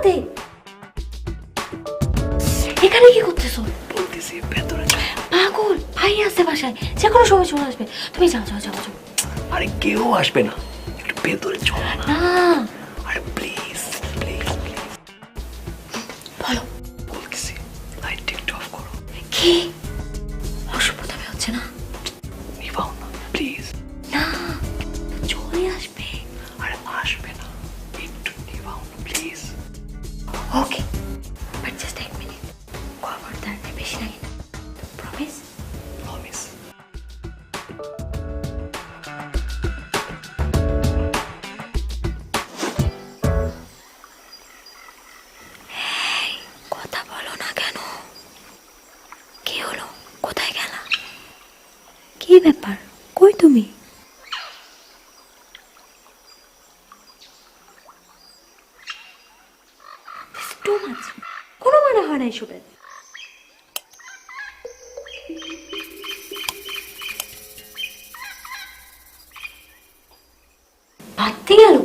দে। এখানে কি করতেছো? বলতেছি ভেতরে যাও। পাগল, ভাই আছে বাসায়, যে কোনো সময় চলে আসবে। তুমি যাও যাও যাও যাও। আরে কেউ আসবে না, একটু ভেতরে চলো না। না আরে প্লিজ প্লিজ প্লিজ বলো। বলতেছি লাইট একটু অফ করো। কি অসভ্যতামি হচ্ছে না? নিভাও না প্লিজ। না চলে আসবে। আরে আসবে না, একটু নিভাও না please. Okay but just 1 minute. খবরদার বেশি লাগে না, প্রমিস? প্রমিস। কথা বলো না কেন? কি হলো? কোথায় গেলা? কি ব্যাপার? কই তুমি? টু মাচ, কোনো মানে হয় না এসবের। ভাবতে গেল।